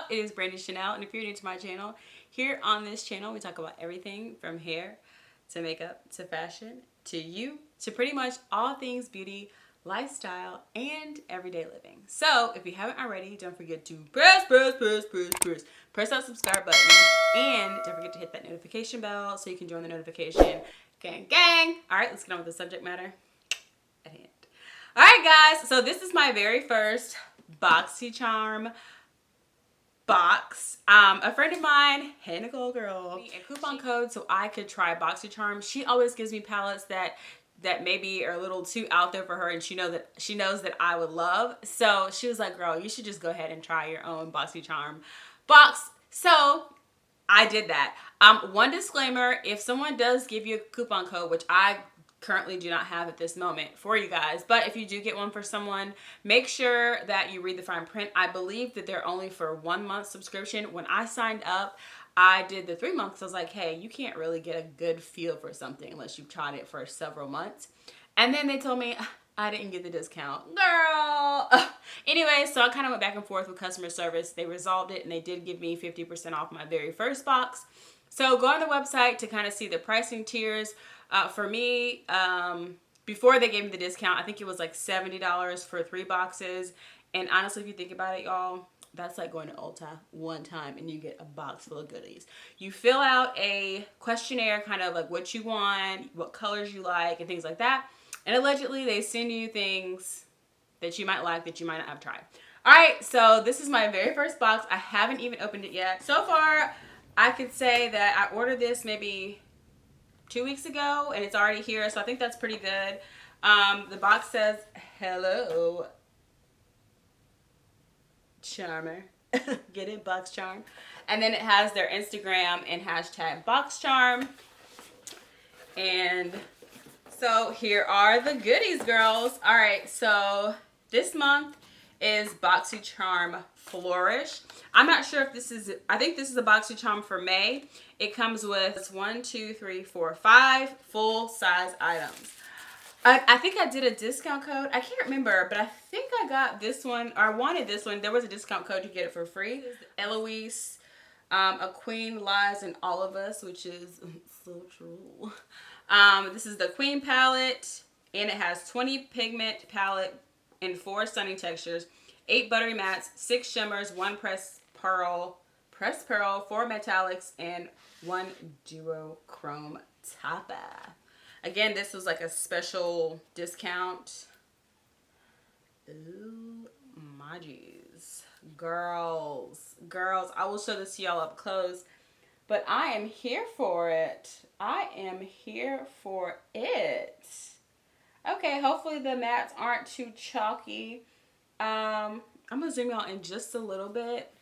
up? It is Brandy Chanell, and if you're new to my channel, here on this channel we talk about everything from hair to makeup to fashion to you to pretty much all things beauty, lifestyle, and everyday living. So if you haven't already, don't forget to press that subscribe button, and don't forget to hit that notification bell so you can join the notification gang. All right, let's get on with the subject matter at hand. All right, guys, so this is my very first BOXYCHARM box. A friend of mine, hey Nicole girl, a coupon code so I could try BOXYCHARM. She always gives me palettes that maybe are a little too out there for her, and she knows that I would love. So she was like, girl, you should just go ahead and try your own BOXYCHARM box. So I did that. One disclaimer, if someone does give you a coupon code, which I currently do not have at this moment for you guys, but if you do get one for someone, make sure that you read the fine print. I believe that they're only for 1 month subscription. When I signed up, I did the 3 months. I was like, hey, you can't really get a good feel for something unless you've tried it for several months. And then they told me I didn't get the discount, girl. Anyway, so I kind of went back and forth with customer service. They resolved it, and they did give me 50% off my very first box. So go on the website to kind of see the pricing tiers. For me, before they gave me the discount, I think it was like $70 for 3 boxes. And honestly, if you think about it, y'all, that's like going to Ulta one time and you get a box full of goodies. You fill out a questionnaire, kind of like what you want, what colors you like, and things like that. And allegedly, they send you things that you might like that you might not have tried. All right, so this is my very first box. I haven't even opened it yet. So far, I could say that I ordered this maybe 2 weeks ago, and it's already here, so I think that's pretty good. The box says, hello, Charmer. Get it? BOXYCHARM. And then it has their Instagram and hashtag BOXYCHARM. And so here are the goodies, girls. All right, so this month is BOXYCHARM Flourish. I'm not sure if this is, I think this is a BOXYCHARM for May. It comes with 5 full-size items. I think I did a discount code. I can't remember, but I think I got this one, or I wanted this one. There was a discount code to get it for free. Eloise, A Queen Lies in All of Us, which is so true. This is the Queen palette, and it has 20 pigment palette in 4 stunning textures, 8 buttery mattes, 6 shimmers, 1 pressed pearl, 4 metallics, and 1 duochrome topper. Again, this was like a special discount. Ooh, my geez. Girls, I will show this to y'all up close, but I am here for it. Okay, hopefully the mattes aren't too chalky. I'm gonna zoom y'all in just a little bit.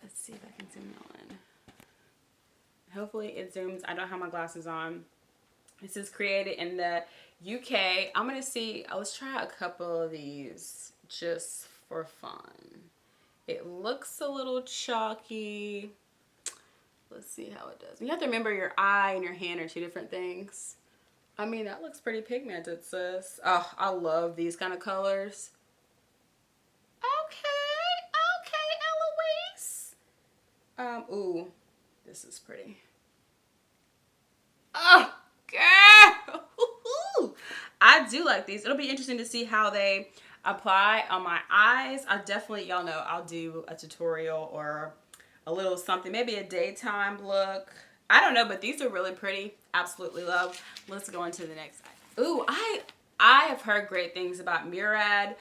Let's see if I can zoom y'all in. Hopefully it zooms. I don't have my glasses on. This is created in the UK. I'm gonna see, let's try a couple of these just for fun. It looks a little chalky. Let's see how it does. You have to remember your eye and your hand are 2 different things. I mean, that looks pretty pigmented, sis. Oh, I love these kind of colors. Okay, Eloise. Ooh, this is pretty. Oh, girl. I do like these. It'll be interesting to see how they apply on my eyes. Y'all know, I'll do a tutorial or a little something, maybe a daytime look. I don't know, but these are really pretty. Absolutely love. Let's go into the next item. Ooh, I have heard great things about Murad.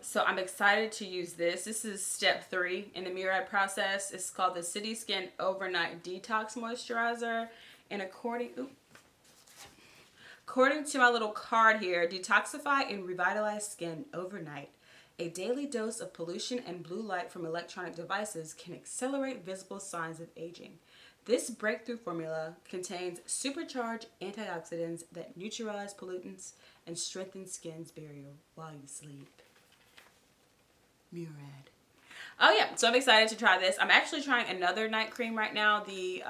So I'm excited to use this. This is step 3 in the Murad process. It's called the City Skin Overnight Detox Moisturizer. And according to my little card here, detoxify and revitalize skin overnight. A daily dose of pollution and blue light from electronic devices can accelerate visible signs of aging. This breakthrough formula contains supercharged antioxidants that neutralize pollutants and strengthen skin's barrier while you sleep. Murad. Oh yeah, so I'm excited to try this. I'm actually trying another night cream right now. The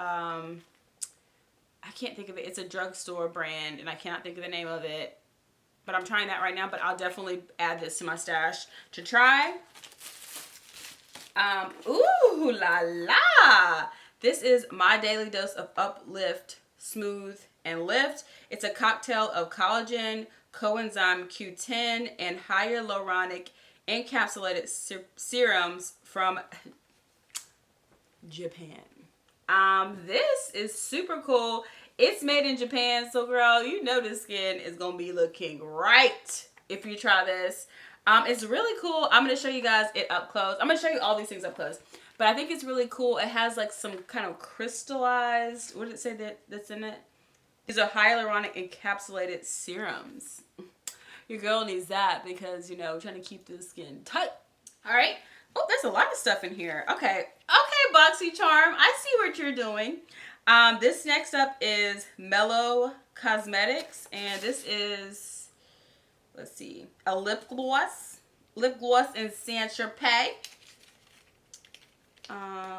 I can't think of it. It's a drugstore brand, and I cannot think of the name of it. But I'm trying that right now, but I'll definitely add this to my stash to try. Ooh la la. This is my daily dose of uplift, smooth, and lift. It's a cocktail of collagen, coenzyme Q10, and hyaluronic encapsulated serums from Japan. This is super cool. It's made in Japan, so girl, you know the skin is gonna be looking right if you try this. It's really cool. I'm gonna show you guys it up close. I'm gonna show you all these things up close, but I think it's really cool. It has like some kind of crystallized, what did it say that's in it? These are hyaluronic encapsulated serums. Your girl needs that because, you know, trying to keep the skin tight. All right. Oh, there's a lot of stuff in here. Okay, BOXYCHARM, I see what you're doing. This next up is Mellow Cosmetics, and this is, let's see, a lip gloss in Saint Tropez.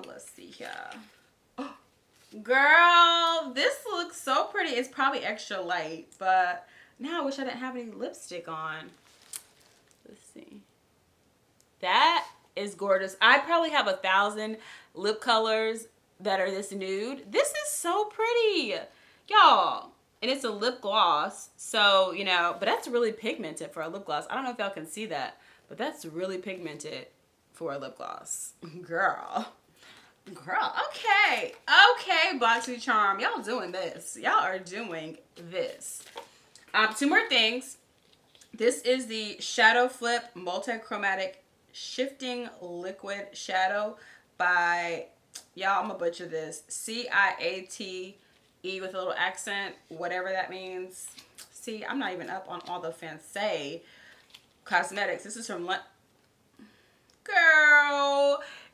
Let's see here. Oh, girl, this looks so pretty. It's probably extra light, but now I wish I didn't have any lipstick on. Let's see. That is gorgeous. I probably have 1,000 lip colors that are this nude. This is so pretty, y'all. And it's a lip gloss, so, you know, but that's really pigmented for a lip gloss. I don't know if y'all can see that, but that's really pigmented for a lip gloss. Girl, okay, BOXYCHARM, y'all doing this. Y'all are doing this. Two more things. This is the Shadow Flip Multi-Chromatic Shifting Liquid Shadow by, y'all, I'm gonna butcher this, Ciate with a little accent, whatever that means. See, I'm not even up on all the fancy cosmetics. This is from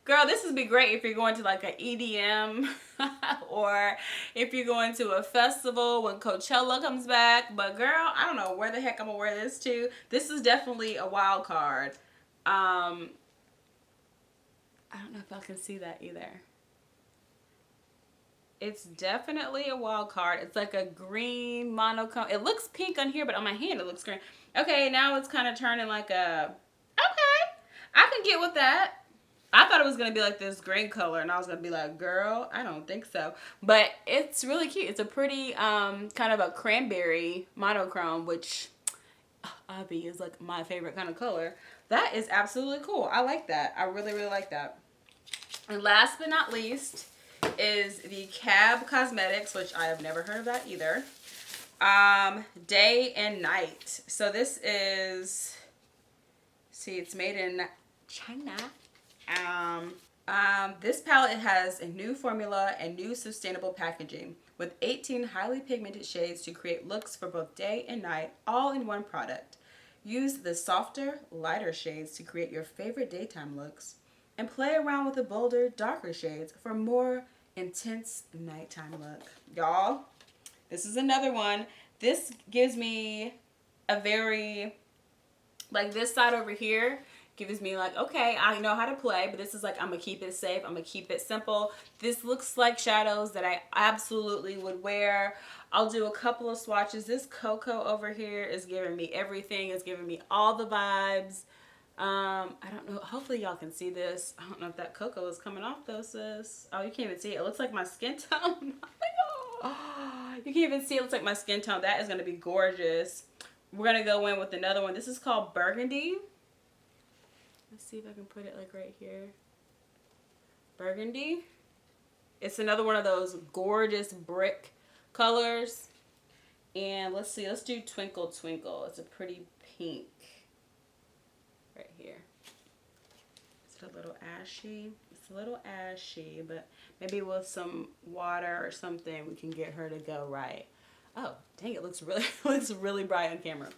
Girl, this would be great if you're going to like an EDM or if you're going to a festival when Coachella comes back. But girl, I don't know where the heck I'm gonna wear this to. This is definitely a wild card. I don't know if I can see that either. It's definitely a wild card. It's like a green monochrome. It looks pink on here, but on my hand it looks green. Okay, now it's kind of turning like a, okay, I can get with that. I thought it was going to be like this green color, and I was going to be like, girl, I don't think so. But it's really cute. It's a pretty kind of a cranberry monochrome, which Abby is like my favorite kind of color. That is absolutely cool. I like that. I really, really like that. And last but not least is the Cab Cosmetics, which I have never heard of that either. Day and Night. So this is, see, it's made in China. This palette has a new formula and new sustainable packaging with 18 highly pigmented shades to create looks for both day and night, all in one product. Use the softer, lighter shades to create your favorite daytime looks and play around with the bolder, darker shades for more intense nighttime look. Y'all, this is another one. This gives me a very, like this side over here gives me like, okay, I know how to play, but this is like, I'm gonna keep it safe, I'm gonna keep it simple. This looks like shadows that I absolutely would wear. I'll do a couple of swatches. This cocoa over here is giving me everything. It's giving me all the vibes. I don't know, hopefully y'all can see this. I don't know if that cocoa is coming off though, sis. Oh, you can't even see it. It looks like my skin tone. Oh, you can't even see it. It looks like my skin tone. That is gonna be gorgeous. We're gonna go in with another one. This is called Burgundy. Let's see if I can put it like right here. Burgundy. It's another one of those gorgeous brick colors. And let's see, let's do Twinkle Twinkle. It's a pretty pink right here. It's a little ashy. It's a little ashy, but maybe with some water or something we can get her to go right. Oh, dang, it looks really bright on camera.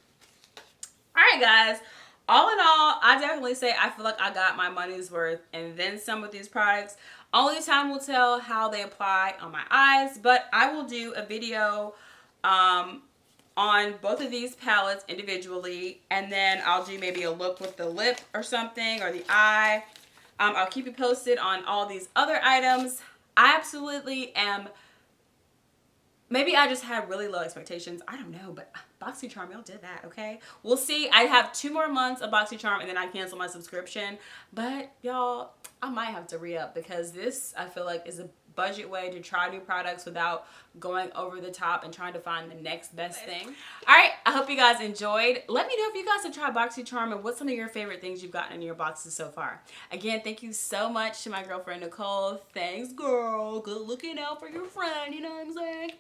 All right, guys. All in all, I definitely say I feel like I got my money's worth and then some with these products. Only time will tell how they apply on my eyes, but I will do a video on both of these palettes individually, and then I'll do maybe a look with the lip or something, or the eye. I'll keep you posted on all these other items. I absolutely am, maybe I just had really low expectations. I don't know, but BOXYCHARM, y'all did that, okay? We'll see. I have 2 more months of BOXYCHARM and then I cancel my subscription. But y'all, I might have to re-up because this, I feel like, is a budget way to try new products without going over the top and trying to find the next best thing. All right, I hope you guys enjoyed. Let me know if you guys have tried BOXYCHARM and what's some of your favorite things you've gotten in your boxes so far. Again, thank you so much to my girlfriend Nicole. Thanks, girl. Good looking out for your friend, you know what I'm saying?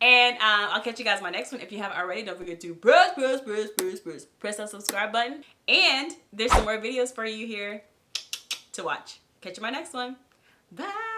And I'll catch you guys in my next one. If you haven't already, don't forget to press that subscribe button. And there's some more videos for you here to watch. Catch you in my next one. Bye.